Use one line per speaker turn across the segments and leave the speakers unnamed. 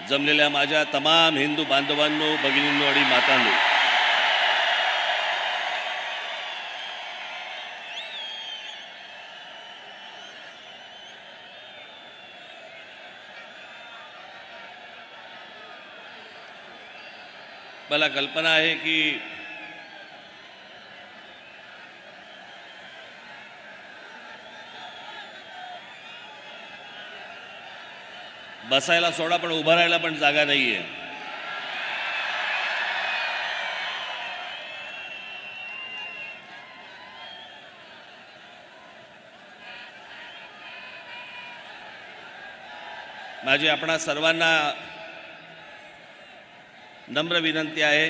जमलेल्या माझ्या तमाम हिंदू बांधवांनो, भगिनींनो आणि मातांनो, मला कल्पना आहे की बसायला सोडा पण उभं राहायला पण जागा नाहीये. माझी आपणा सर्वांना नम्र विनंती आहे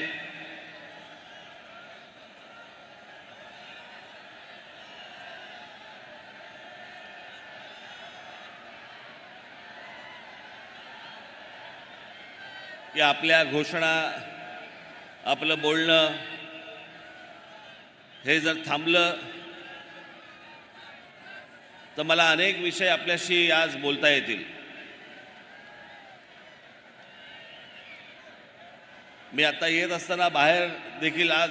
की आपल्या घोषणा, आपलं बोलणं हे जर थांबलं तर मला अनेक विषय आपल्याशी आज बोलता येतील. मी आता येत असताना बाहेर देखील आज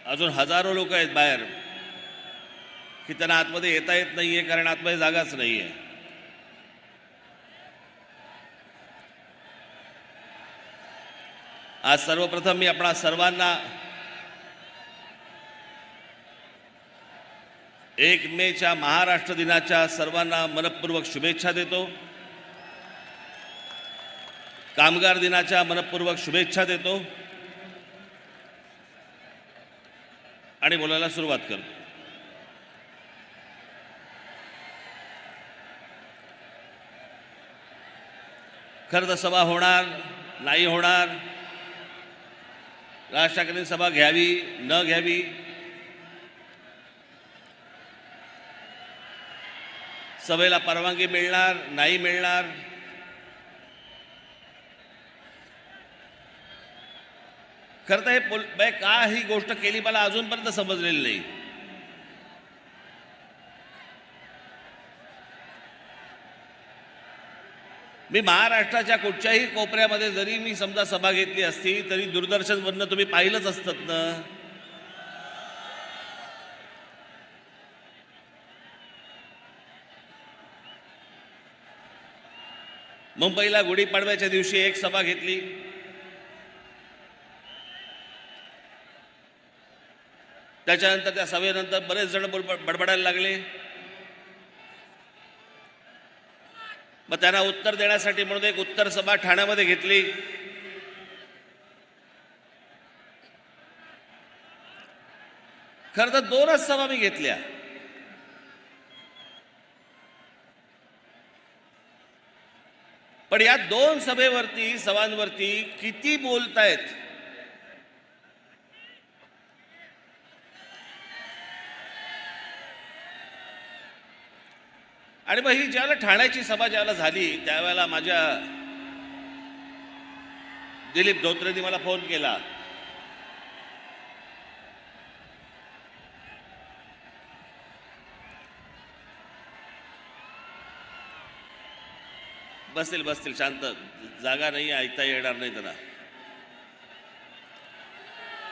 अजून हजारो लोक आहेत बाहेर की त्यांना आतमध्ये येता येत नाहीये कारण आतमध्ये जागाच नाहीये. आज सर्वप्रथम मी आपणा सर्वांना 1 मेच्या महाराष्ट्र दिनाच्या सर्वांना मनपूर्वक शुभेच्छा देतो. कामगार दिनाच्या मनपूर्वक शुभेच्छा देतो आणि बोलायला सुरुवात करतो. खरं तर सभा होणार नाही होणार, राज ठाकरेंनी सभा घ्यावी न घ्यावी, सभेला परवानगी मिळणार नाही मिळणार, खरं तर हे का ही गोष्ट केली मला अजूनपर्यंत समजलेली नाही. मी महाराष्ट्राच्या कुठच्याही कोपऱ्यामध्ये जरी मी समजा सभा घेतली असती तरी दूरदर्शनवरनं तुम्ही पाहिलंच असतं ना. मुंबईला गुढीपाडव्याच्या दिवशी एक सभा घेतली, त्याच्यानंतर त्या सभेनंतर बरेच जण बडबडायला लागले. मग त्यांना उत्तर देण्यासाठी म्हणून एक उत्तर सभा ठाण्यामध्ये घेतली. खरं तर 2च सभा मी घेतल्या. पण या 2 सभांवरती किती बोलतायत. आणि मग ही ज्यावेळेला ठाण्याची सभा ज्यावेळेला झाली त्यावेळेला माझ्या दिलीप धोत्रेंनी मला फोन केला. बसतील शांत, जागा नाही, ऐकता येणार नाही त्यांना.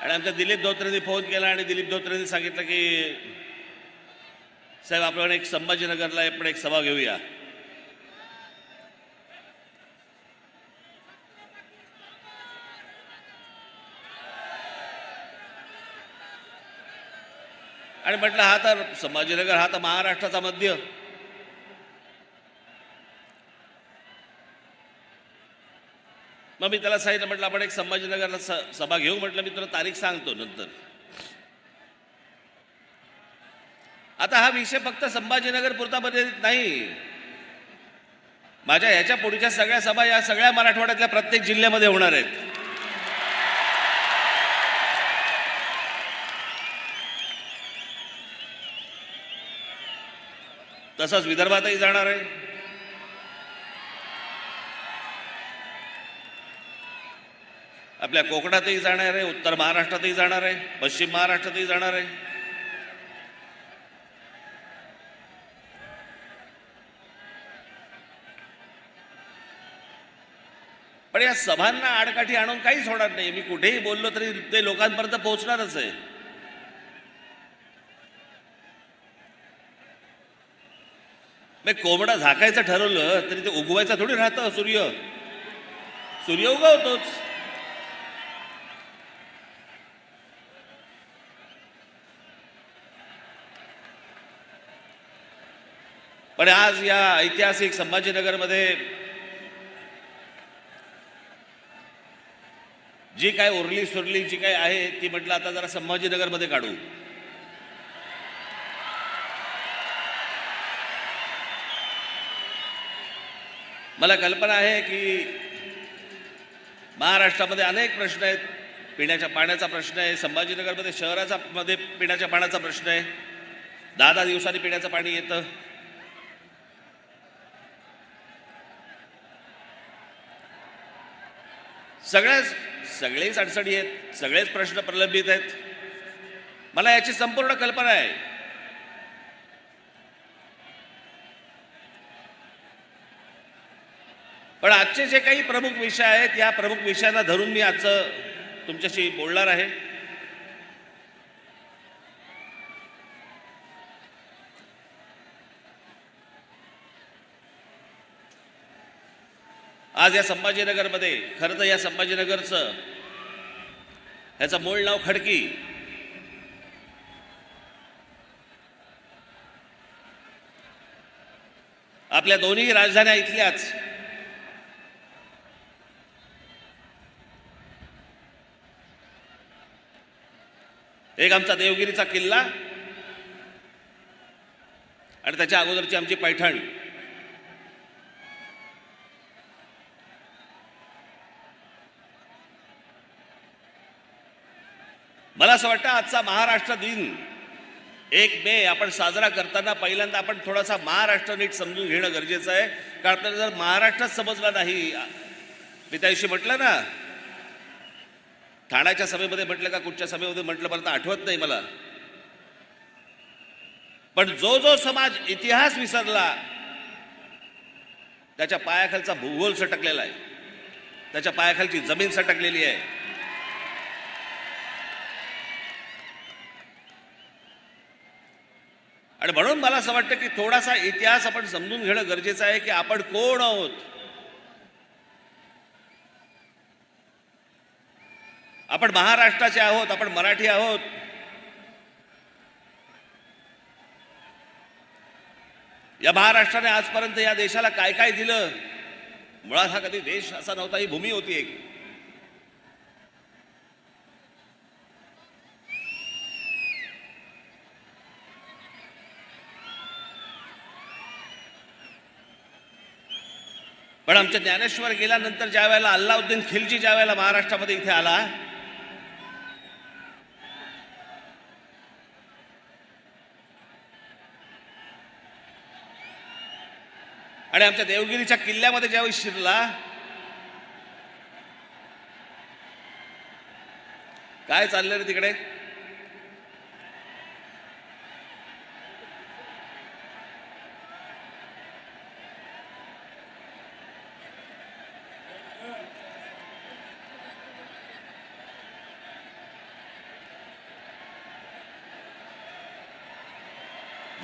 आणि आमच्या दिलीप धोत्रेंनी फोन केला आणि दिलीप धोत्रेंनी सांगितलं की साहेब आपण एक संभाजीनगरला आपण एक सभा घेऊया. आणि म्हटलं हा तर संभाजीनगर हा तर महाराष्ट्राचा मध्य. मग मी त्याला सांगितलं, म्हटलं आपण एक संभाजीनगरला सभा घेऊ. म्हटलं मी तुला तारीख सांगतो नंतर. आता हा विषय फक्त संभाजीनगर पुरता मर्यादित नाही. माझ्या ह्याच्या पुढच्या सगळ्या सभा या सगळ्या मराठवाड्यातल्या प्रत्येक जिल्ह्यामध्ये होणार आहेत. तसंच विदर्भातही जाणार आहे. आपल्या कोकणातही जाणार आहे, उत्तर महाराष्ट्रातही जाणार आहे, पश्चिम महाराष्ट्रातही जाणार आहे. पण या सभांना आडकाठी आणून काहीच होणार नाही. मी कुठेही बोललो तरी ते लोकांपर्यंत पोहोचणारच आहे. कोंबडा झाकायचं ठरवलं तरी ते उगवायचा थोडी राहतं. सूर्य उगवतोच. पण आज या ऐतिहासिक संभाजीनगरमध्ये जी काय उरली सुरली जी काय आहे ती म्हटलं आता जरा संभाजीनगरमध्ये काढू. मला कल्पना आहे की महाराष्ट्रामध्ये अनेक प्रश्न आहेत. पिण्याच्या पाण्याचा प्रश्न आहे. संभाजीनगरमध्ये शहराचा मध्ये पिण्याच्या पाण्याचा प्रश्न आहे. 10 दिवसांनी पिण्याचं पाणी येतं. सगळेच अडचणी आहेत. सगळेच प्रश्न प्रलंबित आहेत. मला याची संपूर्ण कल्पना आहे. पण आजचे जे काही प्रमुख विषय आहेत या प्रमुख विषयांना धरून मी आजचं तुमच्याशी बोलणार आहे. आज या संभाजीनगरमध्ये खरं तर या संभाजीनगरचं ह्याचं मूळ नाव खडकी. आपल्या दोन्ही राजधान्या इथल्याच. एक आमचा देवगिरीचा किल्ला आणि त्याच्या अगोदरची आमची पैठण. मला असं वाटतं आजचा महाराष्ट्र दिन 1 मे आपण साजरा करताना पहिल्यांदा आपण थोडासा महाराष्ट्र नीट समजून घेणं गरजेचं आहे. कारण आपल्याला जर महाराष्ट्रच समजला नाही, मी त्या दिवशी म्हटलं ना, ठाण्याच्या सभेमध्ये म्हटलं का कुठच्या सभेमध्ये म्हटलं मला आठवत नाही मला, पण जो समाज इतिहास विसरला त्याच्या पायाखालचा भूगोल सटकलेला आहे. त्याच्या पायाखालची जमीन सटकलेली आहे. आणि म्हणून मला असं वाटतं की थोडासा इतिहास आपण समजून घेणं गरजेचं आहे की आपण कोण आहोत. आपण महाराष्ट्राचे आहोत. आपण मराठी आहोत. या महाराष्ट्राने आजपर्यंत या देशाला काय काय दिलं. मुळात हा कधी देश असा नव्हता. ही भूमी होती एक. पण आमच्या ज्ञानेश्वर गेल्यानंतर ज्या वेळेला अल्लाउद्दीन खिलजी ज्या वेळेला महाराष्ट्रामध्ये इथे आला, आणि आमच्या देवगिरीच्या किल्ल्यामध्ये ज्यावेळी शिरला, काय चाललं रे तिकडे?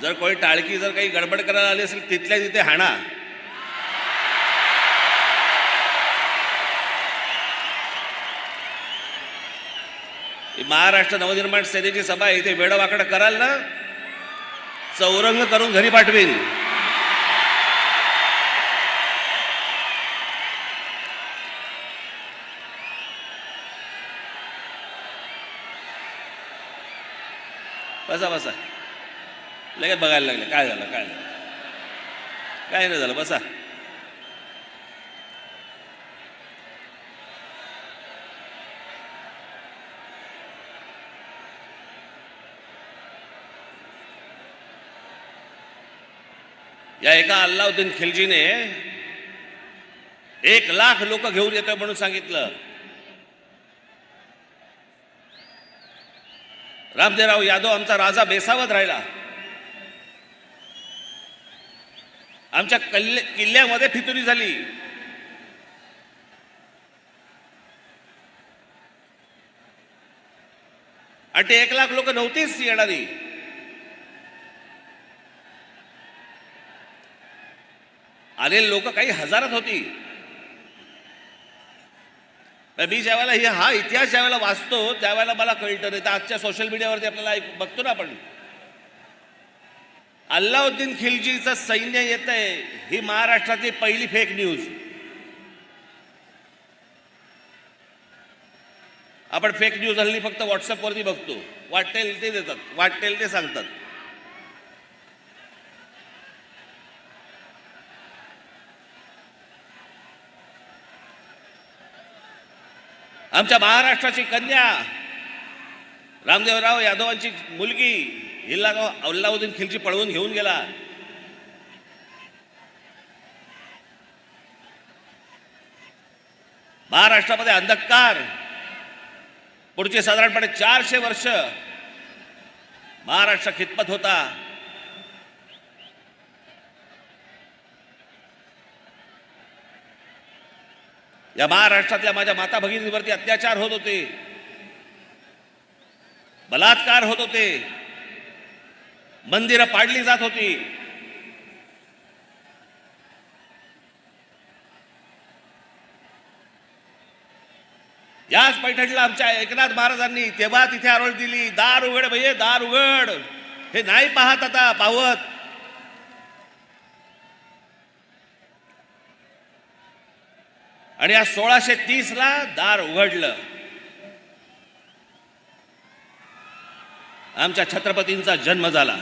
जर कोणी टाळकी जर काही गडबड करायला आली असेल तिथल्या तिथे हाणा. महाराष्ट्र नवनिर्माण सेनेची सभा इथे वेडवाकडं कराल ना, चौरंग करून घरी पाठवीन. बसा बसा. लगेच बघायला लागले काय झालं काय झालं. काय नाही झालं, बसा. या एका अल्लाउद्दीन खिलजीने 1 लाख लोक घेऊन येतोय म्हणून सांगितलं. रामदेवराव यादव आमचा राजा बेसावत राहिला. आमच्या किल्ल्यामध्ये फितुरी झाली. आणि ते 1,00,000 लोक नव्हतीच येणारी. आलेले लोक काही हजारात होती. मी ज्यावेळेला हा इतिहास ज्यावेळेला वाचतो त्यावेळेला मला कळतं. नाही तर आजच्या सोशल मीडियावरती आपल्याला बघतो ना आपण, अल्लाउद्दीन खिलजीचं सैन्य येत आहे, ही महाराष्ट्रातली पहिली फेक न्यूज. आपण फेक न्यूज हल्ली फक्त व्हॉट्सअपवरती बघतो. वाटेल ते देतात, वाटेल ते सांगतात. आमच्या महाराष्ट्राची कन्या रामदेवराव यादवांची मुलगी हिला अल्लाउद्दीन खिलजी पळवून घेऊन गेला. महाराष्ट्रामध्ये अंधकार पुढचे साधारणपणे 400 वर्ष महाराष्ट्र खितपत होता. या महाराष्ट्रातल्या माझ्या माता भगिनींवरती अत्याचार होत होते, बलात्कार होत होते, मंदिरं पाडली जात होती. याच पैठणला आमच्या एकनाथ महाराजांनी तेव्हा तिथे आरोळ दिली, दार उघड भैये दार उघड. हे नाही पाहत आता पावत. आणि या 1630ला दार उघडलं. आमच्या छत्रपतींचा जन्म झाला.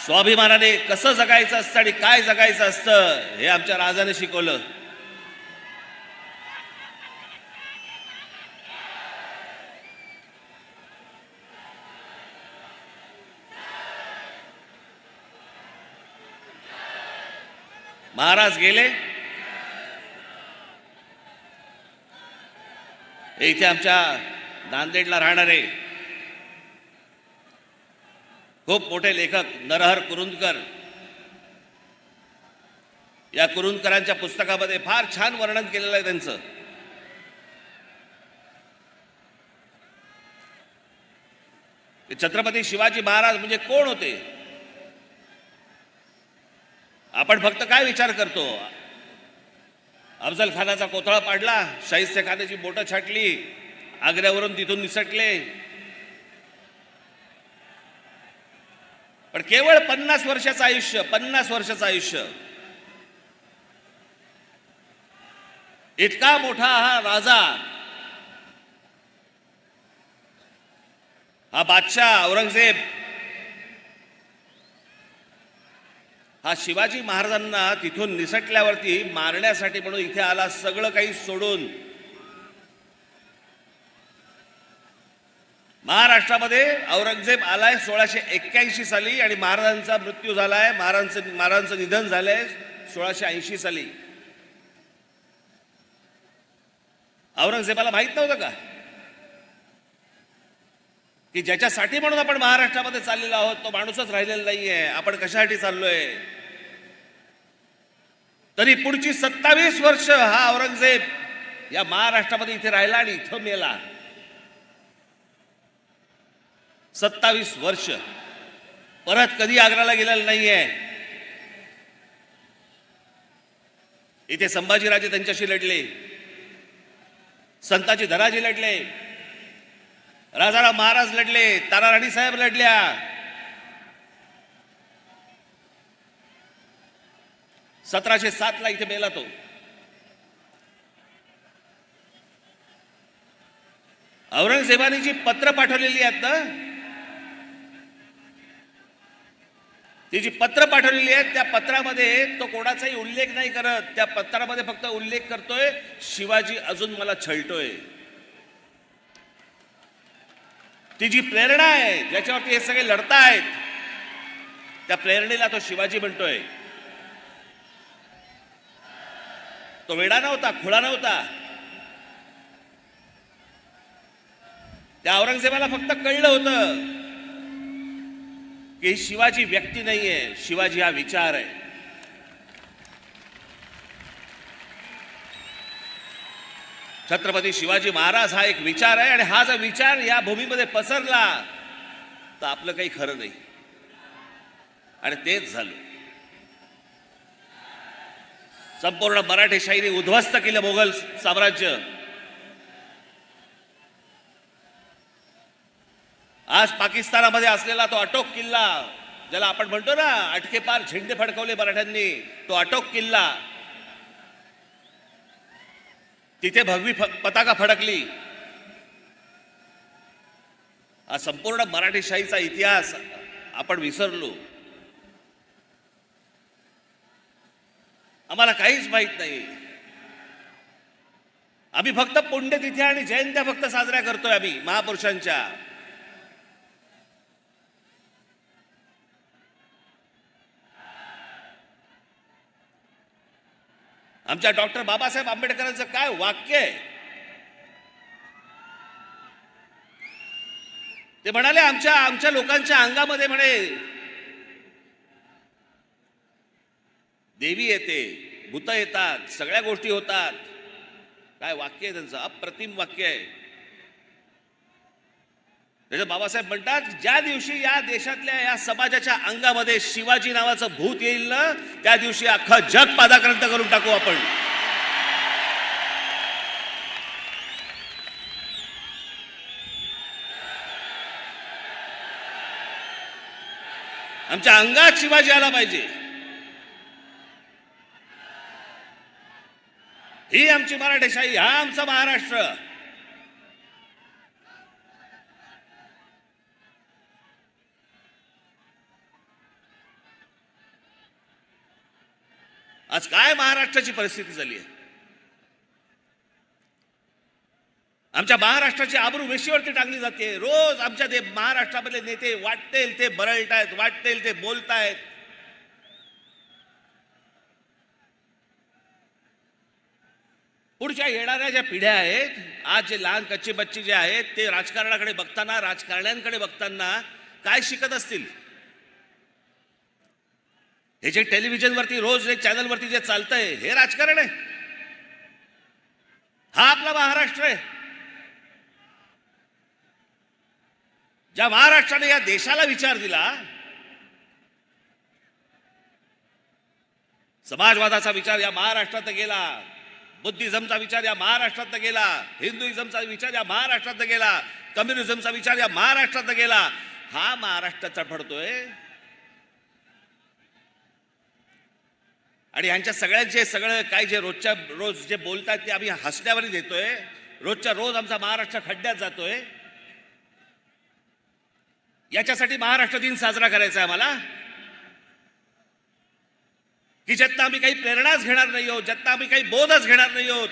स्वाभिमानाने कसं जगायचं असतं आणि काय जगायचं असतं हे आमच्या राजाने शिकवलं. महाराज गेले, इथे आमच्या नांदेडला राहणारे खूप मोठे लेखक नरहर कुरुंदकर, या कुरुंदकरांच्या पुस्तकामध्ये फार छान वर्णन केलेलं आहे त्यांचं. छत्रपती शिवाजी महाराज म्हणजे कोण होते. आपण फक्त काय विचार करतो, अफजल खानाचा कोथळा पाडला, शाहिस्ते खानाची बोटं छाटली, आग्र्यावरून तिथून निसटले. पण केवळ 50 वर्षाचं आयुष्य, 50 वर्षाचं आयुष्य. इतका मोठा हा राजा, हा बादशाह औरंगजेब, हा शिवाजी महाराजांना तिथून निसटल्यावरती मारण्यासाठी म्हणून इथे आला, सगळं काही सोडून. महाराष्ट्रामध्ये औरंगजेब आलाय 1681 साली आणि महाराजांचा मृत्यू झालाय, महाराजांचं निधन झालंय 1680 साली. औरंगजेबाला माहित नव्हतं का की ज्याच्यासाठी म्हणून आपण महाराष्ट्रामध्ये चाललेलो आहोत तो माणूसच राहिलेला नाहीये, आपण कशासाठी चाललोय. तरी पुढची 27 वर्ष हा औरंगजेब या महाराष्ट्रामध्ये इथे राहिला आणि इथं मेला. 27 वर्ष परत कधी आग्र्याला गेलेला नाहीये. इथे संभाजीराजे त्यांच्याशी लढले, संताजी धनाजी लढले, राजाराम महाराज लढले, ताराराणी साहेब लढल्या. ला इथे मेला तो. औरंगजेबाने जी पत्र पाठवलेली आहेत ना, ती जी पत्र पाठवलेली आहेत त्या पत्रामध्ये तो कोणाचाही उल्लेख नाही करत. त्या पत्रामध्ये फक्त उल्लेख करतोय शिवाजी अजून मला छळतोय. ती जी प्रेरणा आहे ज्याच्यावरती हे सगळे लढतायत त्या प्रेरणेला तो शिवाजी म्हणतोय. तो वेडा नव्हता, खुळा नव्हता. त्या औरंगजेबाला फक्त कळलं होतं की शिवाजी व्यक्ती नाहीये, शिवाजी हा विचार आहे. छत्रपती शिवाजी महाराज हा एक विचार आहे आणि हा जर विचार या भूमीमध्ये पसरला तर आपलं काही खरं नाही. आणि तेच झालं. संपूर्ण मराठेशाहीने उद्ध्वस्त केलं मोगल साम्राज्य. आज पाकिस्तानामध्ये असलेला तो अटोक किल्ला, ज्याला आपण म्हणतो ना अटके पार झेंडे फडकवले मराठ्यांनी, तो अटोक किल्ला, तिथे भगवी पताका फडकली. हा संपूर्ण मराठेशाहीचा इतिहास आपण विसरलो. आम्हाला काहीच माहित नाही. आम्ही फक्त पुण्यतिथी आणि जयंत्या फक्त साजऱ्या करतोय आम्ही महापुरुषांच्या. आमच्या डॉक्टर बाबासाहेब आंबेडकरांचं काय वाक्य आहे. ते म्हणाले आमच्या लोकांच्या अंगामध्ये म्हणे देवी येते, भूत येतात, सगळ्या गोष्टी होतात. काय वाक्य आहे त्यांचं, अप्रतिम वाक्य आहे. त्याच्यात बाबासाहेब म्हणतात, ज्या दिवशी या देशातल्या या समाजाच्या अंगामध्ये शिवाजी नावाचं भूत येईल ना, त्या दिवशी अख्खं जग पादाक्रांत करून टाकू आपण. आमच्या अंगात शिवाजी आला पाहिजे. ही आमची मराठेशाही, हा आमचा महाराष्ट्र. आज काय महाराष्ट्राची परिस्थिती झाली आहे. आमच्या महाराष्ट्राची आबरू वेशीवरती टाकली जाते. रोज आमच्या ते महाराष्ट्रामधले नेते वाटतेल ते बरळतायत, वाटतेल ते बोलतायत. पुढच्या येणाऱ्या ज्या पिढ्या आहेत, आज जे लहान कच्चे बच्चे जे आहेत, ते राजकारणाकडे बघताना, राजकारण्यांकडे बघताना काय शिकत असतील. हे जे टेलिव्हिजनवरती रोज एक चॅनलवरती जे चालतंय, हे राजकारण आहे. हा आपला महाराष्ट्र आहे. ज्या महाराष्ट्राने या देशाला विचार दिला, समाजवादाचा विचार या महाराष्ट्रात गेला, बुद्धिझमचा विचार या महाराष्ट्रात गेला, हिंदुइझमचा विचार या महाराष्ट्रात गेला, कम्युनिझमचा विचार या महाराष्ट्रात गेला. हा महाराष्ट्र चढफडतोय. आणि यांच्या सगळ्यांचे सगळं काय जे रोजच्या रोज जे बोलतात ते आम्ही हसण्यावर देतोय. रोजच्या रोज आमचा महाराष्ट्र खड्ड्यात जातोय. याच्यासाठी महाराष्ट्र दिन साजरा करायचा आहे आम्हाला, की ज्यातनं आम्ही काही प्रेरणाच घेणार नाही आहोत, ज्यातनं आम्ही काही बोधच घेणार नाही आहोत.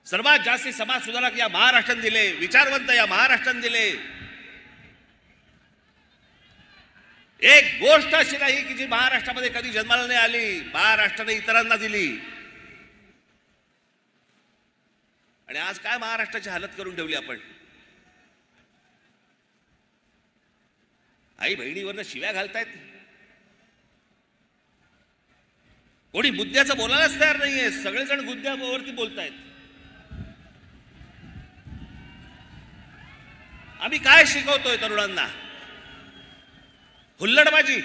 सर्वात जास्ती समाज सुधारक या महाराष्ट्राने दिले, विचारवंत या महाराष्ट्राने दिले. एक गोष्ट अशी नाही की जी महाराष्ट्रामध्ये कधी जन्माला नाही आली, महाराष्ट्राने इतरांना दिली. आणि आज काय महाराष्ट्राची हालत करून ठेवली आपण. आई बहिणीवरनं शिव्या घालतायत. कोणी मुद्द्याचं बोलायलाच तयार नाहीये. सगळेजण मुद्द्यावरती बोलतायत. आम्ही काय शिकवतोय तरुणांना? हुल्लडबाजी.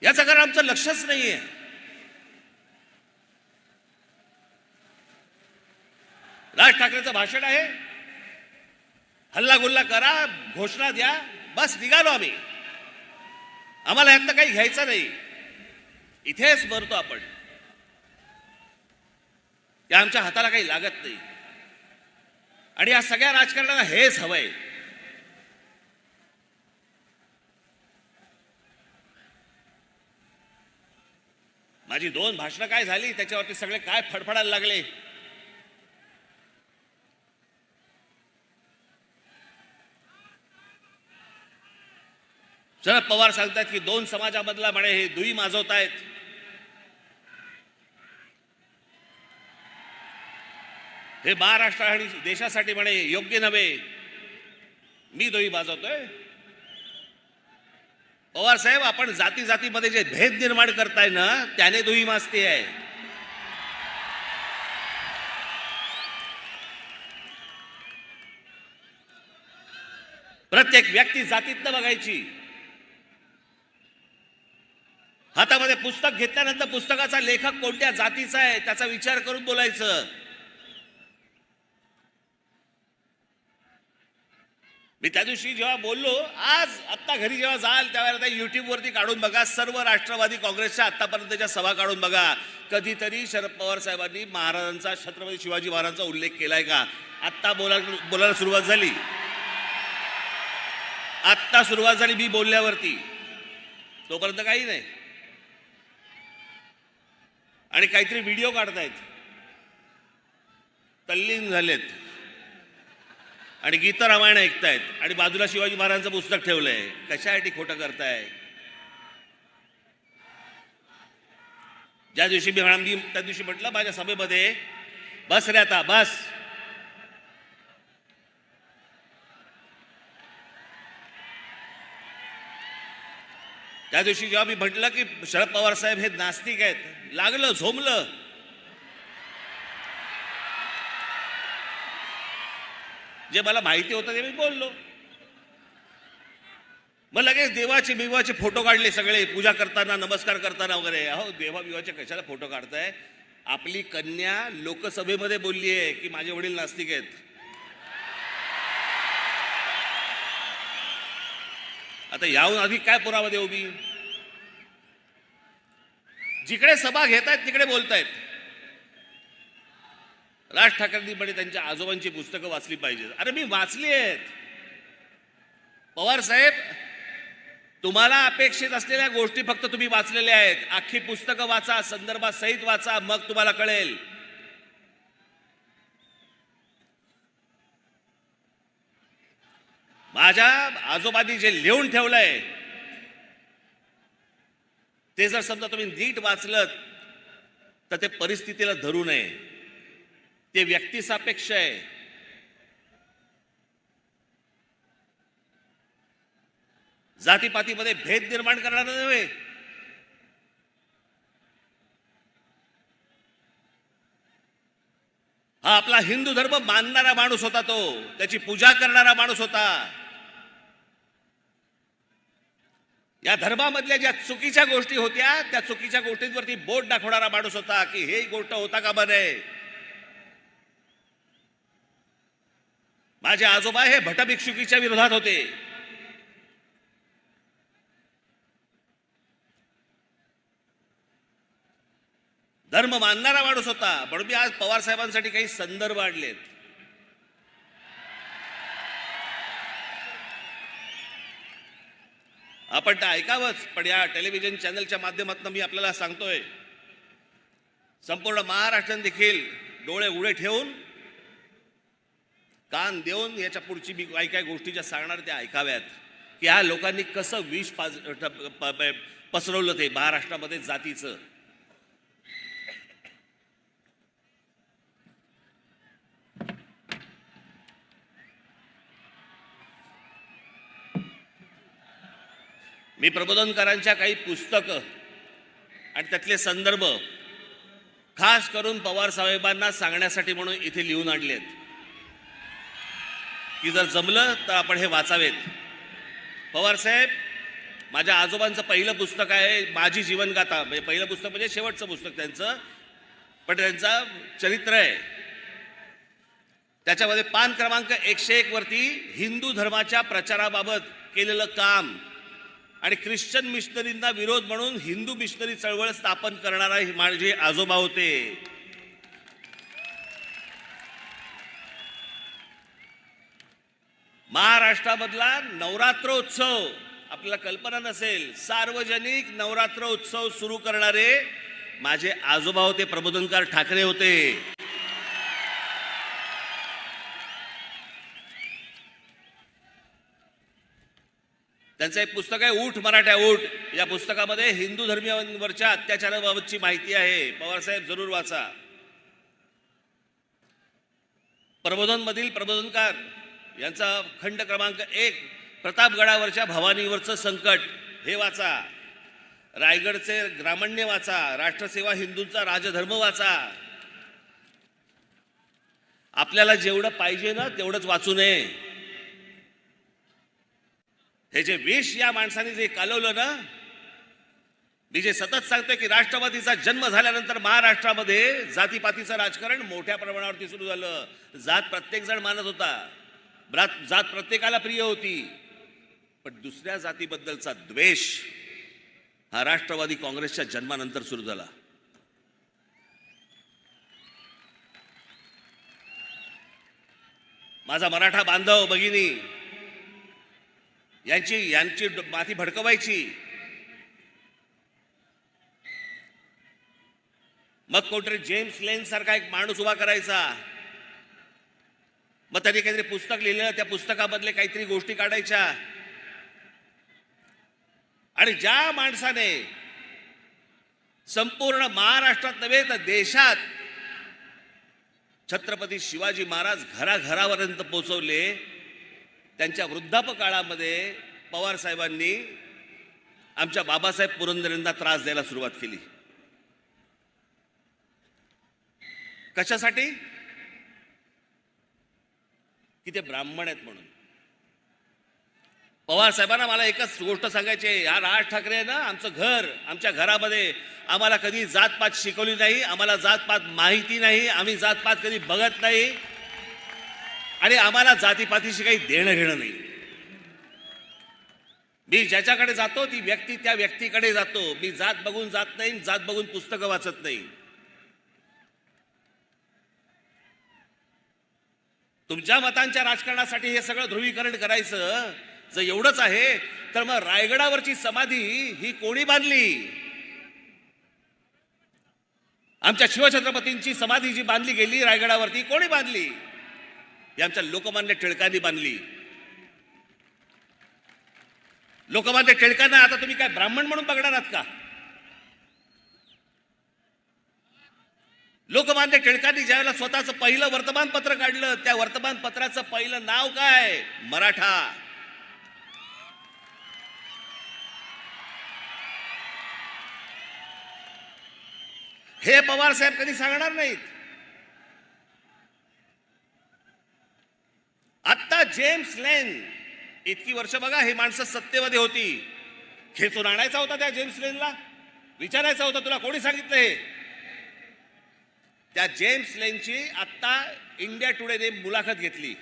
याचं कारण आमचं लक्षच नाहीये. राज ठाकरेंचं भाषण आहे, हल्ला गुल्ला करा, घोषणा द्या, बस निघालो आम्ही. आम्हाला यातनं काही घ्यायचं नाही. इथेच मरतो आपण. त्या आमच्या हाताला काही लागत नाही. आणि या सगळ्या राजकारणाला हेच हवंय. माझी 2 भाषणं काय झाली, त्याच्यावरती सगळे काय फडफडायला लागले. शरद पवार सांगतात की 2 समाजामधला म्हणे हे दुई माजवतायत. हे महाराष्ट्र आणि देशासाठी म्हणे योग्य नव्हे. मी दुई माजवतोय. पवार साहेब, आपण जाती जातीमध्ये जे भेद निर्माण करताय ना, त्याने दुही माजती आहे. प्रत्येक व्यक्ती जातीतनं बघायची. हातामध्ये पुस्तक घेतल्यानंतर पुस्तकाचा लेखक कोणत्या जातीचा आहे त्याचा विचार करून बोलायचं. मी त्या दिवशी जेव्हा बोललो, आज आत्ता घरी जेव्हा जाल त्यावेळेला युट्यूब वरती काढून बघा, सर्व राष्ट्रवादी काँग्रेसच्या आतापर्यंतच्या सभा काढून बघा. कधीतरी शरद पवार साहेबांनी महाराजांचा, छत्रपती शिवाजी महाराजांचा उल्लेख केलाय का? आत्ता बोलायला सुरुवात झाली. आत्ता सुरुवात झाली मी बोलल्यावरती, तोपर्यंत काही नाही. आणि काहीतरी व्हिडिओ काढतायत, तल्लीन झालेत आणि गीत रामायण ऐकतायत आणि बाजूला शिवाजी महाराजांचं पुस्तक ठेवलंय. कशासाठी खोटं करताय? ज्या दिवशी मी त्या दिवशी म्हटलं माझ्या सभेमध्ये, बस रे आता बस. त्या दिवशी जेव्हा मी म्हटलं की शरद पवार साहेब हे नास्तिक आहेत, लागलं, झोमलं. जे मला माहिती होतं ते मी बोललो. मग लगेच देवाचे फोटो काढले सगळे, पूजा करताना, नमस्कार करताना वगैरे. अहो, देवाबिवाचे कशाला फोटो काढताय? आपली कन्या लोकसभेमध्ये बोलली आहे की माझे वडील नास्तिक आहेत. आता याहून अधिक काय पुरावा देऊ मी? जिकडे सभा घेत आहेत तिकडे बोलतायत. राज ठाकरेंनी म्हणे त्यांच्या आजोबांची पुस्तकं वाचली पाहिजेत. अरे मी वाचली आहेत. पवार साहेब, तुम्हाला अपेक्षित असलेल्या गोष्टी फक्त तुम्ही वाचलेल्या आहेत. अख्खी पुस्तकं वाचा, संदर्भासहित वाचा, मग तुम्हाला कळेल. माझ्या आजोबांनी जे लिहून ठेवलंय ते जर समजा तुम्ही नीट वाचलं तर ते परिस्थितीला धरू नये. ते व्यक्तिसापेक्ष आहे. जातीपातीमध्ये भेद निर्माण करणार नव्हे. हा आपला हिंदू धर्म मानणारा माणूस होता, तो त्याची पूजा करणारा माणूस होता. या धर्मामधल्या ज्या चुकीच्या गोष्टी होत्या त्या चुकीच्या गोष्टींवरती बोट दाखवणारा माणूस होता की हे गोष्ट होता का बने. माझे आजोबा हे भटभिक्षुकीच्या विरोधात होते. धर्म मानणारा माणूस होता. म्हणून मी आज पवार साहेबांसाठी काही संदर्भ आणलेत. आपण तर ऐकावंच, पण या टेलिव्हिजन चॅनलच्या माध्यमातून मी आपल्याला सांगतोय, संपूर्ण महाराष्ट्रात देखील डोळे उघडे ठेवून, कान देऊन याच्या पुढची मी काही काही गोष्टी ज्या सांगणार त्या ऐकाव्यात की ह्या लोकांनी कसं विष पसरवलं ते महाराष्ट्रामध्ये जातीचं. मी प्रबोधनकारांच्या काही पुस्तकं आणि त्यातले संदर्भ खास करून पवार साहेबांना सांगण्यासाठी म्हणून इथे लिहून आणलेत की जर जमलं तर आपण हे वाचावेत. पवार साहेब, माझ्या आजोबांचं पहिलं पुस्तक आहे माझी जीवनगाथा. पहिलं पुस्तक म्हणजे शेवटचं पुस्तक त्यांचं, पण त्यांचं चरित्र आहे. त्याच्यामध्ये पान क्रमांक 101 वरती हिंदू धर्माच्या प्रचाराबाबत केलेलं काम आणि ख्रिश्चन मिशनरींना विरोध म्हणून हिंदू मिशनरी चळवळ स्थापन करणारा माझे आजोबा होते. महाराष्ट्रामधला नवरात्रोत्सव आपल्याला कल्पना नसेल, सार्वजनिक नवरात्रोत्सव सुरू करणारे माझे आजोबा होते, प्रबोधनकार ठाकरे होते. त्यांचं एक पुस्तक आहे ऊठ मराठ्या ऊठ. या पुस्तकामध्ये हिंदू धर्मीयांवरच्या अत्याचाराबाबतची माहिती आहे. पवार साहेब जरूर वाचा. प्रबोधन मधील प्रबोधनकार यांचा खंड क्रमांक 1 प्रतापगडावरच्या भवानीवरचं संकट, हे वाचा, रायगडचे ग्रामण्य वाचा, राष्ट्रसेवा हिंदूंचा राजधर्म वाचा. आपल्याला जेवढं पाहिजे ना तेवढंच वाचू नये. हे जे विष या माणसाने जे कालवलं ना, मी जे सतत सांगतोय की राष्ट्रवादीचा जन्म झाल्यानंतर महाराष्ट्रामध्ये जातीपातीचं राजकारण मोठ्या प्रमाणावरती सुरू झालं. जात प्रत्येक जण मानत होता, जात प्रत्येकाला प्रिय होती, पण दुसऱ्या जातीबद्दलचा द्वेष हा राष्ट्रवादी काँग्रेसच्या जन्मानंतर सुरू झाला. माझा मराठा बांधव भगिनी यांची माती भडकवायची, मग कोणतरी जेम्स लेन सारखा एक माणूस उभा करायचा, मग त्यांनी काहीतरी पुस्तक लिहिलं, त्या पुस्तकामधले काहीतरी गोष्टी काढायच्या. आणि ज्या माणसाने संपूर्ण महाराष्ट्रात नव्हे तर देशात छत्रपती शिवाजी महाराज घराघरापर्यंत पोहोचवले, त्यांच्या वृद्धापकाळामध्ये पवार साहेबांनी आमच्या बाबासाहेब पुरंदरेंना त्रास द्यायला सुरुवात केली. कशासाठी? की ते ब्राह्मण आहेत म्हणून. पवार साहेबांना मला एकच गोष्ट सांगायची आहे, हा राज ठाकरे ना, आमचं घर, आमच्या घरामध्ये आम्हाला कधी जातपात शिकवली नाही, आम्हाला जातपात माहिती नाही, आम्ही जातपात कधी बघत नाही आणि आम्हाला जातीपातीशी काही देणं घेणं नाही. मी ज्याच्याकडे जातो ती व्यक्ती त्या व्यक्तीकडे जातो. मी जात बघून जात नाही, जात बघून पुस्तकं वाचत नाही. तुमच्या मतांच्या राजकारणासाठी हे सगळं ध्रुवीकरण करायचं जर एवढंच आहे तर मग रायगडावरची समाधी ही कोणी बांधली? आमच्या शिवछत्रपतींची समाधी जी बांधली गेली रायगडावरती कोणी बांधली? ही आमच्या लोकमान्य टिळकांनी बांधली. लोकमान्य टिळकांना आता तुम्ही काय ब्राह्मण म्हणून बघणार आहात का? लोकमान्य टिळकांनी ज्यावेळेला स्वतःचं पहिलं वर्तमानपत्र काढलं, त्या वर्तमानपत्राचं पहिलं नाव काय? मराठा. हे पवार साहेब कधी सांगणार नाहीत. आता जेम्स लेन, इतकी वर्ष बघा हे माणसं सत्तेमध्ये होती, खेचून आणायचा होता त्या जेम्स लेनला, विचारायचा होता तुला कोणी सांगितलं हे? त्या जेम्स लेनची आता इंडिया टुडेने मुलाखत घेतली.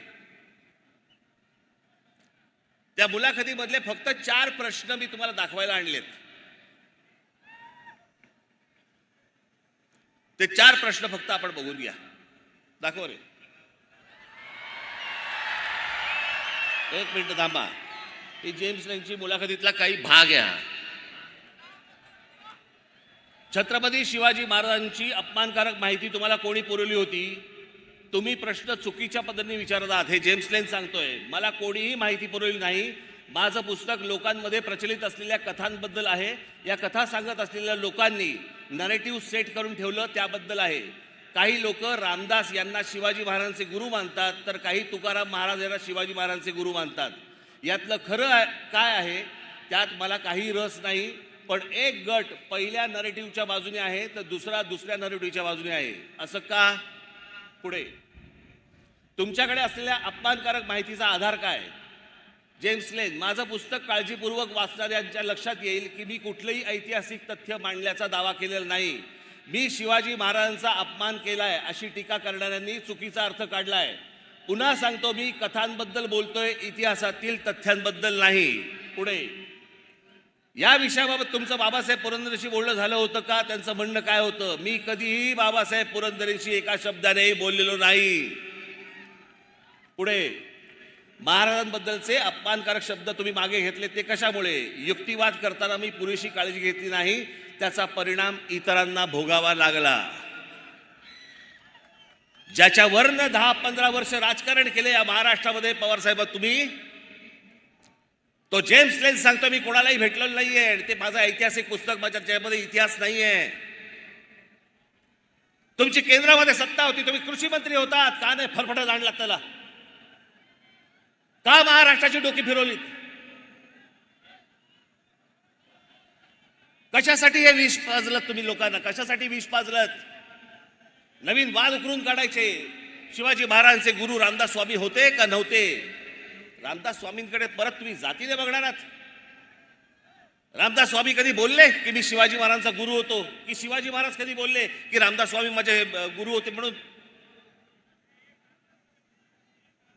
त्या मुलाखतीमधले फक्त 4 प्रश्न मी तुम्हाला दाखवायला आणलेत. ते 4 प्रश्न फक्त आपण बघून घ्या. दाखव रे. एक मिनिट थांबा. ही जेम्स लेनची मुलाखतीतला काही भाग आहे. छत्रपती शिवाजी महाराजांची अपमानकारक माहिती तुम्हाला कोणी पुरवली होती? तुम्ही प्रश्न चुकीच्या पद्धतीने विचारत आहात. हे जेम्स लेन सांगतोय, मला कोणीही माहिती पुरवली नाही. माझं पुस्तक लोकांमध्ये प्रचलित असलेल्या कथांबद्दल आहे. या कथा सांगत असलेल्या लोकांनी नरेटिव्ह सेट करून ठेवलं त्याबद्दल आहे. काही लोक रामदास यांना शिवाजी महाराजांचे गुरु मानतात, तर काही तुकाराम महाराज यांना शिवाजी महाराजांचे गुरु मानतात. यातलं खरं काय आहे त्यात मला काही रस नाही. पण एक गट पहिल्या नरेटिव्हच्या बाजूने आहे तर दुसरा दुसऱ्या नरेटिव्हच्या बाजूने आहे. असं का? पुढे तुमच्याकडे असलेल्या अपमानकारक माहितीचा आधार काय? जेम्स लेन, माझं पुस्तक काळजीपूर्वक वाचणाऱ्यांच्या लक्षात येईल की मी कुठलंही ऐतिहासिक तथ्य मांडल्याचा दावा केलेला नाही. मी शिवाजी महाराजांचा अपमान केलाय अशी टीका करणाऱ्यांनी चुकीचा अर्थ काढलाय. पुन्हा सांगतो, मी कथांबद्दल बोलतोय, इतिहासातील तथ्यांबद्दल नाही. पुढे या विषयाबाबत तुमचं बाबासाहेब पुरंदरेंशी बोलणं झालं होतं का? त्यांचं म्हणणं काय होतं? मी कधीही बाबासाहेब पुरंदरेंशी एका शब्दानेही बोललेलो नाही. पुढे महाराजांबद्दलचे अपमानकारक शब्द तुम्ही मागे घेतले ते कशामुळे? युक्तिवाद करताना मी पुरेशी काळजी घेतली नाही, त्याचा परिणाम इतरांना भोगावा लागला. ज्याच्यावरनं 10-15 वर्ष राजकारण केले या महाराष्ट्रामध्ये पवार साहेब तुम्ही, तो जेम्स लेन सांगतो मी कोणालाही भेटलेलो नाहीये. ते माझं ऐतिहासिक पुस्तक, माझ्या ज्यामध्ये इतिहास नाहीये. तुमची केंद्रामध्ये सत्ता होती, तुम्ही कृषी मंत्री होतात, का नाही फरफटत आणला त्याला? का महाराष्ट्राची डोकी फिरवलीत? कशासाठी हे विष पाजलत तुम्ही लोकांना? कशासाठी विष पाजलत? नवीन वाद उकरून काढायचे. शिवाजी महाराजांचे गुरु रामदास स्वामी होते का नव्हते? रामदास स्वामींकडे परत तुम्ही जातीने बघणार आहात? रामदास स्वामी कधी बोलले की मी शिवाजी महाराजांचा गुरु होतो? की शिवाजी महाराज कधी बोलले की रामदास स्वामी माझे गुरु होते? म्हणून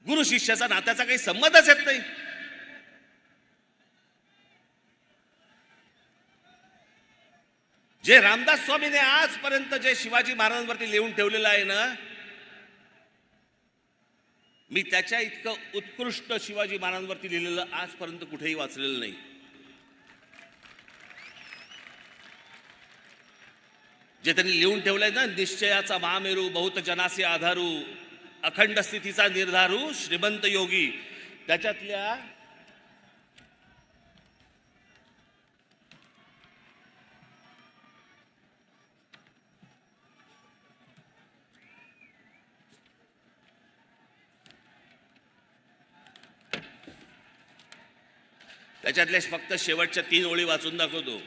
गुरु शिष्याचा नात्याचा काही संबंधच येत नाही. जे रामदास स्वामीने आजपर्यंत जे शिवाजी महाराजांवरती लिहून ठेवलेलं आहे ना, मी त्याच्या इतकं उत्कृष्ट शिवाजी महाराजांवरती लिहिलेलं आजपर्यंत कुठेही वाचलेलं नाही. जे त्यांनी लिहून ठेवलंय ना, निश्चयाचा महामेरू, बहुत जनासे आधारू, अखंड स्थितीचा निर्धारू, श्रीमंत योगी, त्याच्यातल्या फक्त शेवटच्या 3 ओळी वाचून दाखवतो.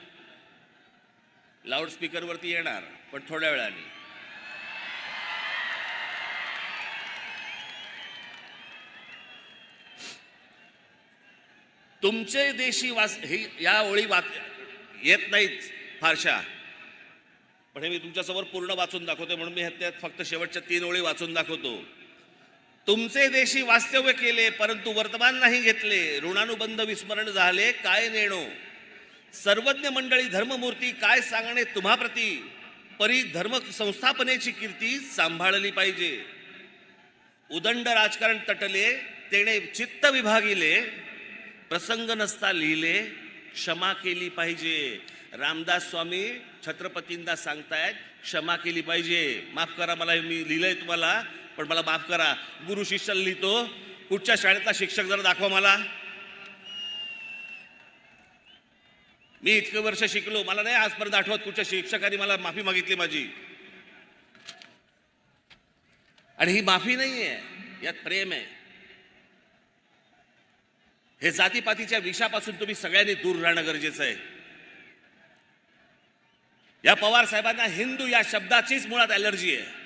लाऊडस्पीकरवरती येणार पण थोड्या वेळाने. तुमचे देशी या ओळी येत नाहीत फारशा, पण हे मी तुमच्यासमोर पूर्ण वाचून दाखवतो, म्हणून मी त्यात फक्त शेवटच्या 3 ओळी वाचून दाखवतो. तुमचे देशी वास्तव्य केले परंतु वर्तमान नाही घेतले, ऋणानुबंध विस्मरण झाले काय नेणो. सर्वज्ञ मंडळी धर्ममूर्ती काय सांगणे तुम्हाप्रती, परी धर्म संस्थापनेची कीर्ती सांभाळली पाहिजे. उदंड राजकारण तटले तेणे चित्त विभागिले, प्रसंग नसता लिहिले क्षमा केली पाहिजे. रामदास स्वामी छत्रपतींना सांगतायत क्षमा केली पाहिजे. माफ करा, मला मी लिहिलंय तुम्हाला, पण मला माफ करा. गुरु शिष्याला लिहितो, कुठच्या शाळेतला शिक्षक जरा दाखवा मला. मी इतके वर्ष शिकलो, मला नाही आजपर्यंत आठवत कुठच्या शिक्षकाने मला माफी मागितली माझी. आणि ही माफी नाहीये, यात प्रेम आहे. हे जातीपातीच्या विषापासून तुम्ही सगळ्यांनी दूर राहणं गरजेचं आहे. या पवार साहेबांना हिंदू या शब्दाचीच मुळात ॲलर्जी आहे.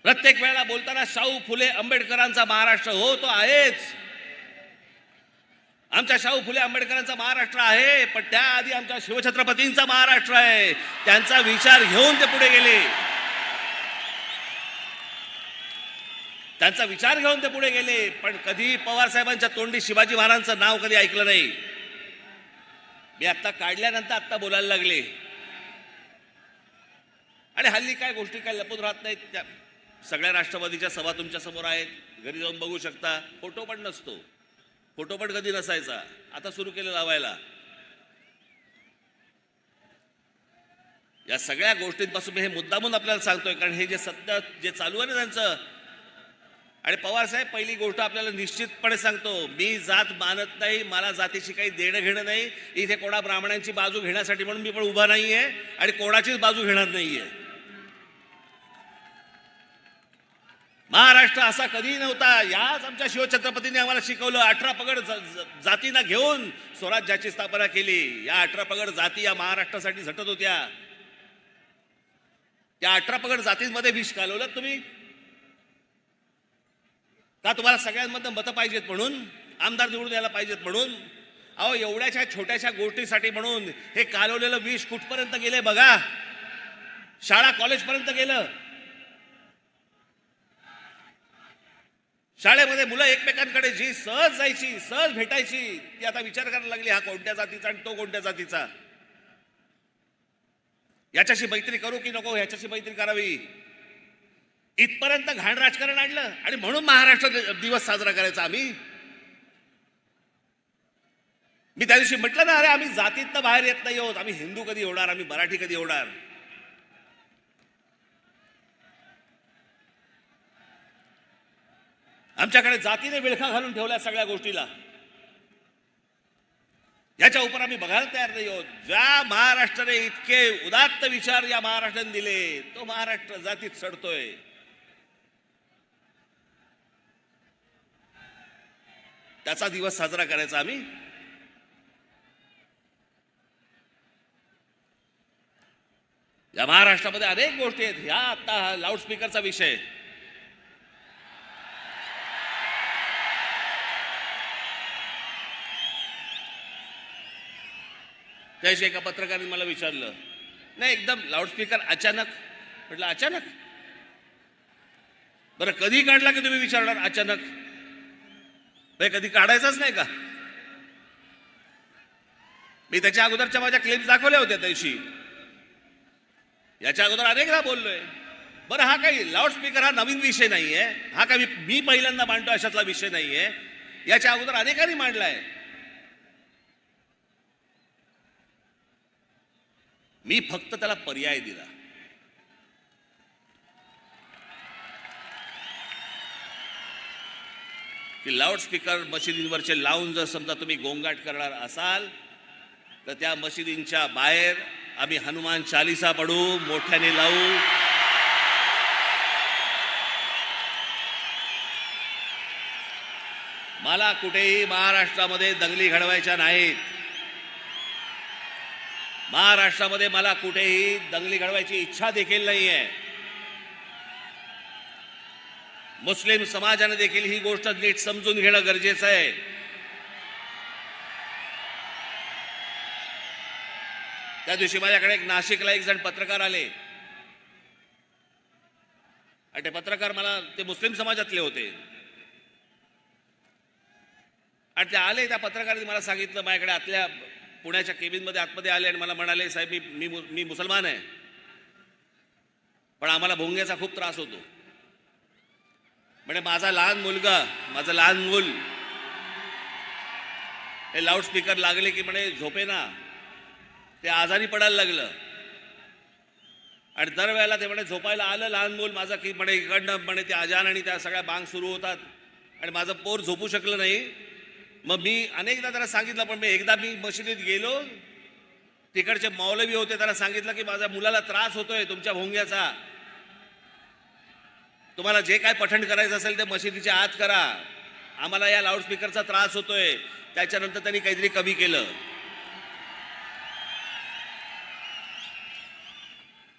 प्रत्येक वेळेला बोलताना शाहू फुले आंबेडकरांचा महाराष्ट्र, हो तो आहेच. आमच्या शाहू फुले आंबेडकरांचा महाराष्ट्र आहे, पण त्याआधी आमच्या शिवछत्रपतींचा महाराष्ट्र आहे. त्यांचा विचार घेऊन ते पुढे गेले. त्यांचा विचार घेऊन ते पुढे गेले, पण कधी पवार साहेबांच्या तोंडी शिवाजी महाराजांचं नाव कधी ऐकलं नाही. मी आता काढल्यानंतर आता बोलायला लागले. आणि हल्ली काय गोष्टी काय लपून राहत नाहीत. त्या सगळ्या राष्ट्रवादीच्या सभा तुमच्या समोर आहेत, घरी जाऊन बघू शकता. फोटो पण नसतो, फोटो पण कधी नसायचा, आता सुरू केलं लावायला. या सगळ्या गोष्टींपासून मी हे मुद्दामून आपल्याला सांगतोय, कारण हे जे सत्य जे चालू आहे ना त्यांचं. आणि पवार साहेब, पहिली गोष्ट आपल्याला निश्चितपणे सांगतो, मी जात मानत नाही, मला जातीशी काही देणं घेणं नाही. इथे कोणा ब्राह्मणांची बाजू घेण्यासाठी म्हणून मी पण उभा नाहीये आणि कोणाचीच बाजू घेणार नाहीये. महाराष्ट्र असा कधी नव्हता. याच आमच्या शिवछत्रपतींनी आम्हाला शिकवलं. 18 पगड जातींना घेऊन स्वराज्याची स्थापना केली. या 18 पगड जाती या महाराष्ट्रासाठी झटत होत्या. त्या 18 पगड जातींमध्ये विष घालवलं तुम्ही का? तुम्हाला सगळ्यांमधनं मतं पाहिजेत म्हणून, आमदार निवडून यायला पाहिजेत म्हणून. अहो, एवढ्याशा छोट्याशा गोष्टीसाठी म्हणून हे कालवलेलं विष कुठपर्यंत गेले बघा. शाळा कॉलेजपर्यंत गेलं. शाळेमध्ये मुलं एकमेकांकडे जी सहज जायची, सहज भेटायची, ती आता विचार करायला लागली, हा कोणत्या जातीचा आणि तो कोणत्या जातीचा. याच्याशी मैत्री करू की नको, ह्याच्याशी मैत्री करावी, इथपर्यंत घाण राजकारण आणलं. आणि म्हणून महाराष्ट्र दिवस साजरा करायचा आम्ही. मी त्या दिवशी म्हटलं ना, अरे आम्ही जातीतनं बाहेर येत नाही आहोत. आम्ही हिंदू कधी होणार, आम्ही मराठी कधी होणार. आमच्याकडे जातीने विळखा घालून ठेवल्या सगळ्या गोष्टीला. याच्या उपर आम्ही बघायला तयार नाही आहोत. ज्या महाराष्ट्राने इतके उदात्त विचार या महाराष्ट्राने दिले, तो महाराष्ट्र जातीत सडतोय. त्याचा दिवस साजरा करायचा आम्ही? या महाराष्ट्रामध्ये अनेक गोष्टी आहेत. ह्या आता लाऊडस्पीकरचा विषय, त्याशी एका पत्रकाराने मला विचारलं, नाही एकदम लाऊडस्पीकर अचानक. म्हटलं अचानक? बरं कधी काढला की तुम्ही विचारणार अचानक? कधी काढायचाच नाही का? मी त्याच्या अगोदरच्या माझ्या क्लिप्स दाखवल्या होत्या त्याशी. याच्या अगोदर अनेकदा बोललोय. बरं हा काही लाऊडस्पीकर हा नवीन विषय नाहीये. हा काही मी पहिल्यांदा मांडतो अशातला विषय नाहीये. याच्या अगोदर अनेकांनी मांडलाय. मी फक्त त्याला पर्याय दिला. की लाऊडस्पीकर मशिदींवरचे लावून जर समजा तुम्ही गोंगाट करणार असाल तर त्या मशिदींच्या बाहेर आम्ही हनुमान चालीसा पढू, मोठ्याने लावू. मला कुठेही महाराष्ट्रामध्ये दंगली घडवायच्या नाहीत. महाराष्ट्रामध्ये मला कुठेही दंगली घडवायची इच्छा देखील नाहीये. मुस्लिम समाजाने देखील ही गोष्ट नीट समजून घेणं गरजेचं आहे. त्या दिवशी माझ्याकडे नाशिकला एक जण पत्रकार आले आणि ते पत्रकार मला ते मुस्लिम समाजातले होते आणि ते आले. त्या पत्रकाराने मला सांगितलं, माझ्याकडे आतल्या पुण्याच्या केबिनमध्ये आतमध्ये आले आणि मला म्हणाले, साहेब मी मुसलमान आहे पण आम्हाला भोंग्याचा खूप त्रास होतो. म्हणजे माझं लहान मूल हे लाऊडस्पीकर लागले की म्हणे झोपेना ते आजारी पडायला लागलं आणि दरवेळेला ते म्हणे झोपायला आलं लहान मूल माझं की म्हणे इकडनं म्हणे ते अजान आणि त्या सगळ्या बांग सुरू होतात आणि माझं पोर झोपू शकलं नाही. मग मी अनेकदा त्याला सांगितलं, पण एकदा मी मशिदीत गेलो, तिकडचे मौलवी होते, त्याला सांगितलं की माझ्या मुलाला त्रास होतोय तुमच्या भोंग्याचा, तुम्हाला जे काय पठण करायचं असेल ते मशिदीच्या आत करा, आम्हाला या लाऊडस्पीकरचा त्रास होतोय. त्याच्यानंतर त्यांनी काहीतरी कमी केलं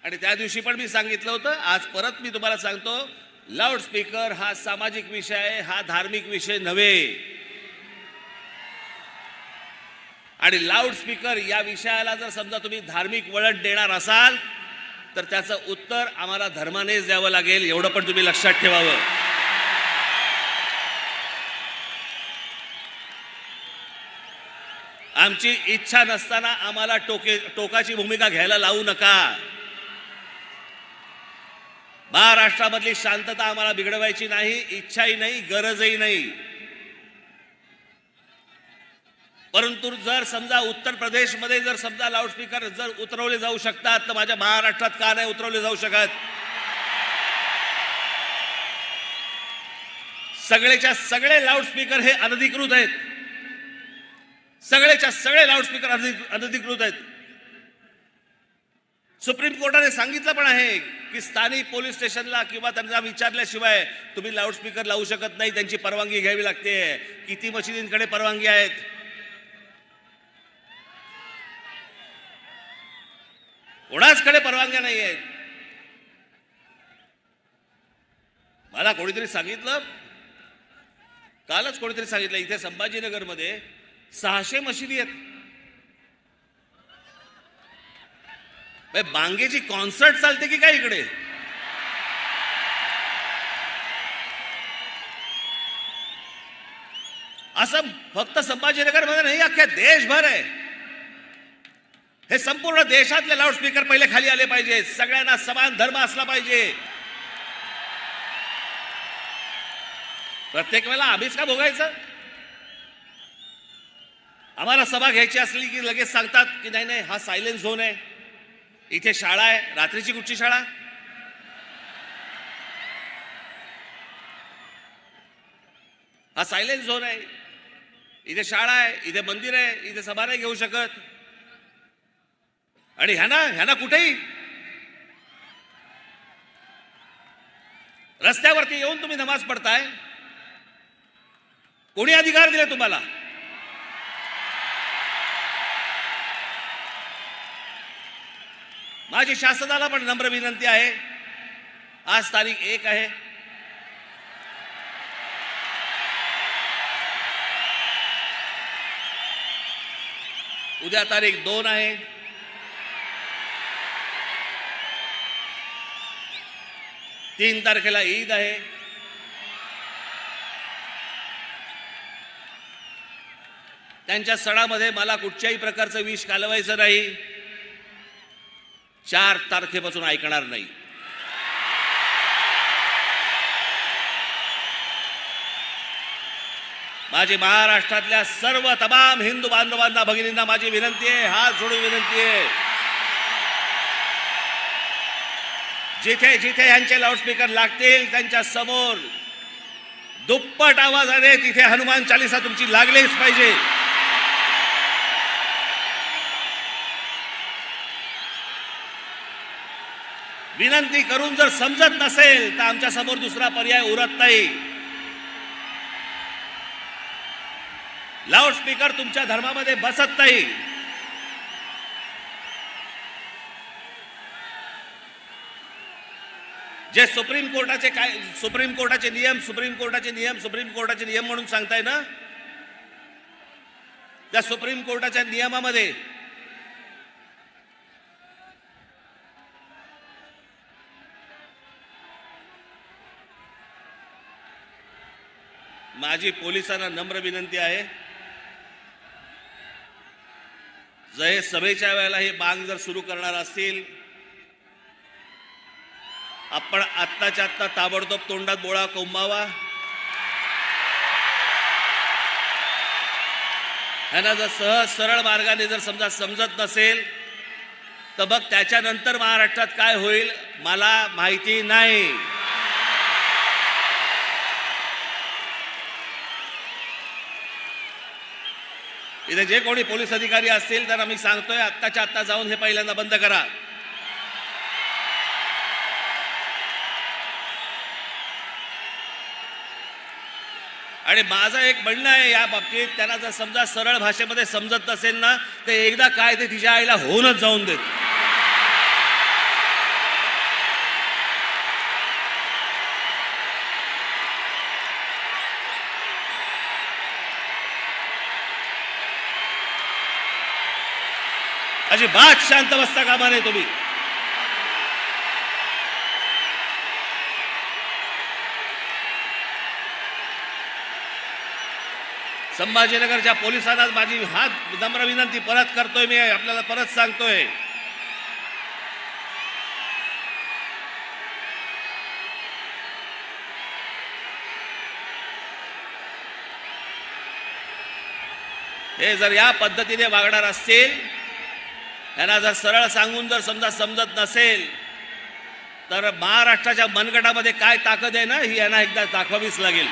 आणि त्या दिवशी पण मी सांगितलं होतं, आज परत मी तुम्हाला सांगतो, लाऊडस्पीकर हा सामाजिक विषय आहे, हा धार्मिक विषय नव्हे. आणि लाऊडस्पीकर या विषयाला जर समजा तुम्ही धार्मिक वळण देणार असाल तर त्याचं उत्तर आम्हाला धर्मानेच द्यावं लागेल, एवढं पण तुम्ही लक्षात ठेवावं. आमची इच्छा नसताना आम्हाला टोकाची भूमिका घ्यायला लावू नका. महाराष्ट्रामधली शांतता आम्हाला बिघडवायची नाही, इच्छाही नाही, गरजही नाही. परंतु जर समजा उत्तर प्रदेशमध्ये जर समजा लाऊडस्पीकर जर उतरवले जाऊ शकतात तर माझ्या महाराष्ट्रात का नाही उतरवले जाऊ शकत? सगळेच्या सगळे लाऊडस्पीकर हे अनधिकृत आहेत. सगळेच्या सगळे लाऊडस्पीकर अनधिकृत आहेत. सुप्रीम कोर्टाने सांगितलं पण आहे की स्थानिक पोलीस स्टेशनला किंवा त्यांना विचारल्याशिवाय तुम्ही लाऊडस्पीकर लावू शकत नाही, त्यांची परवानगी घ्यावी लागते. किती मशिदींकडे परवानगी आहेत? कोणाचकडे परवानग्या नाही आहेत. मला कोणीतरी सांगितलं, कालच कोणीतरी सांगितलं, इथे संभाजीनगरमध्ये 600 मशिदी आहेत. बांगेची कॉन्सर्ट चालते की काय इकडे? असं फक्त संभाजीनगरमध्ये नाही, अख्ख्या देशभर आहे. हे संपूर्ण देशातले लाऊडस्पीकर पहिले खाली आले पाहिजे. सगळ्यांना समान धर्म असला पाहिजे. प्रत्येक वेळेला आम्हीच का भोगायचं? आम्हाला सभा घ्यायची असली की लगेच सांगतात की नाही नाही हा सायलेन्स झोन आहे, इथे शाळा आहे. रात्रीची कुठची शाळा? हा सायलेन्स झोन आहे, इथे शाळा आहे, इथे मंदिर आहे, इथे सभा नाही घेऊ शकत. आणि ह्याना कुठेही रस्त्यावरती येऊन तुम्ही नमाज पडताय, कोणी अधिकार दिले तुम्हाला? माझी शासनाला पण नम्र विनंती आहे, आज तारीख 1 आहे, उद्या तारीख 2 आहे, तीन तारखेला ईद आहे, त्यांच्या सणामध्ये मला कुठच्याही प्रकारचं विष घालवायचं नाही. 4 तारखेपासून ऐकणार नाही. माझी महाराष्ट्रातल्या सर्व तमाम हिंदू बांधवांना भगिनींना माझी विनंती आहे, हात जोडून विनंती आहे, जिथे जिथे यांचे लाऊडस्पीकर लागतील त्यांच्या समोर दुप्पट आवाजाने तिथे हनुमान चालीसा तुमची लागलीच पाहिजे. विनंती करून जर समजत नसेल तर आमच्या समोर दुसरा पर्याय उरत नाही. लाऊडस्पीकर तुमच्या धर्मामध्ये बसत नाही. जे सुप्रीम कोर्टाचे नियम म्हणून सांगताय ना, त्या सुप्रीम कोर्टाच्या नियमामध्ये माझी पोलिसांना नम्र विनंती आहे, जर हे सभेच्या वेळेला हे बांग जर सुरू करणार असतील, आपण आत्ताच्या आत्ता ताबडतोब तोंडात बोळा कोंबावा. ह्यांना जर सहज सरळ मार्गाने जर समजा समजत नसेल तर मग त्याच्यानंतर महाराष्ट्रात काय होईल मला माहिती नाही. इथे जे कोणी पोलीस अधिकारी असतील त्यांना मी सांगतोय, आत्ताच्या आत्ता जाऊन हे पहिल्यांदा बंद करा. आणि माझं एक म्हणणं आहे या बाबतीत, त्यांना जर समजा सरळ भाषेमध्ये समजत नसेल ना तर एकदा काय ते तिच्या आईला होऊनच जाऊन देत. अजिबात शांत बसता कामा नये तुम्ही. संभाजीनगरच्या पोलिसांना माझी हात नम्र विनंती परत करतोय, मी आपल्याला परत सांगतोय, हे जर या पद्धतीने वागणार असतील, यांना जर सरळ सांगून जर समजा समजत नसेल तर महाराष्ट्राच्या मनगटामध्ये काय ताकद आहे ना ही यांना एकदा दाखवावीच लागेल.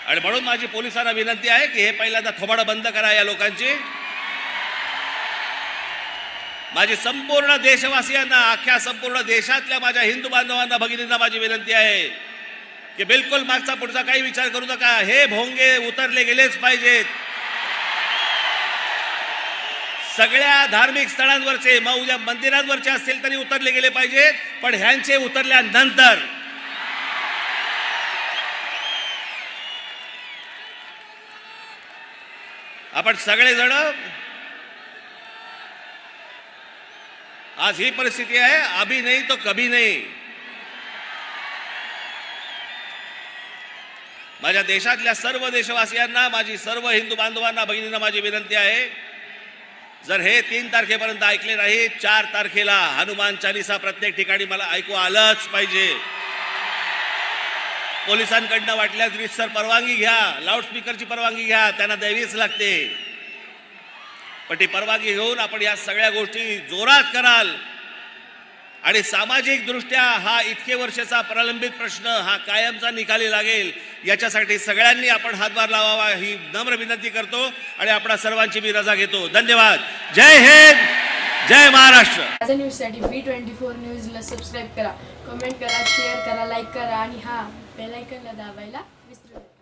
आणि म्हणून माझी पोलिसांना विनंती आहे की हे पहिल्यांदा थोबाडं बंद करा या लोकांची. माझी संपूर्ण देशवासियांना, अख्ख्या संपूर्ण देशातल्या माझ्या हिंदू बांधवांना भगिनींना माझी विनंती आहे की बिलकुल मागचा पुढचा काही विचार करू नका. हे भोंगे उतरले गेलेच पाहिजेत. सगळ्या धार्मिक स्थळांवरचे, मग उद्या मंदिरांवरचे असतील तरी उतरले गेले पाहिजेत, पण ह्यांचे उतरल्यानंतर आपण सगळेजण, आज ही परिस्थिती आहे, अभी नहीं तो कभी नहीं. माझ्या देशातल्या सर्व देशवासियांना, माझी सर्व हिंदू बांधवांना भगिनींना माझी विनंती आहे, जर हे 3 तारखेपर्यंत ऐकले नाही, 4 तारखेला हनुमान चालीसा प्रत्येक ठिकाणी मला ऐकू आलंच पाहिजे. पोलिसांकडनं वाटल्यास रीतसर परवानगी घ्या, लाऊडस्पीकरची परवानगी घ्या, त्यांना द्यावीच लागते. पण ती परवानगी घेऊन आपण या सगळ्या गोष्टी जोरात कराल आणि सामाजिक दृष्ट्या हा इतके वर्षाचा प्रलंबित प्रश्न हा कायमचा निकाली लागेल, याच्यासाठी सगळ्यांनी आपण हातभार लावावा ही नम्र विनंती करतो आणि आपणा सर्वांची मी रजा घेतो. धन्यवाद. जय हिंद, जय महाराष्ट्र.
माझ्या न्यूजसाठी B24 न्यूजला सबस्क्राईब करा, कमेंट करा, शेअर करा, लाईक करा आणि बेल आयकॉनला दाबायला विसरू नका.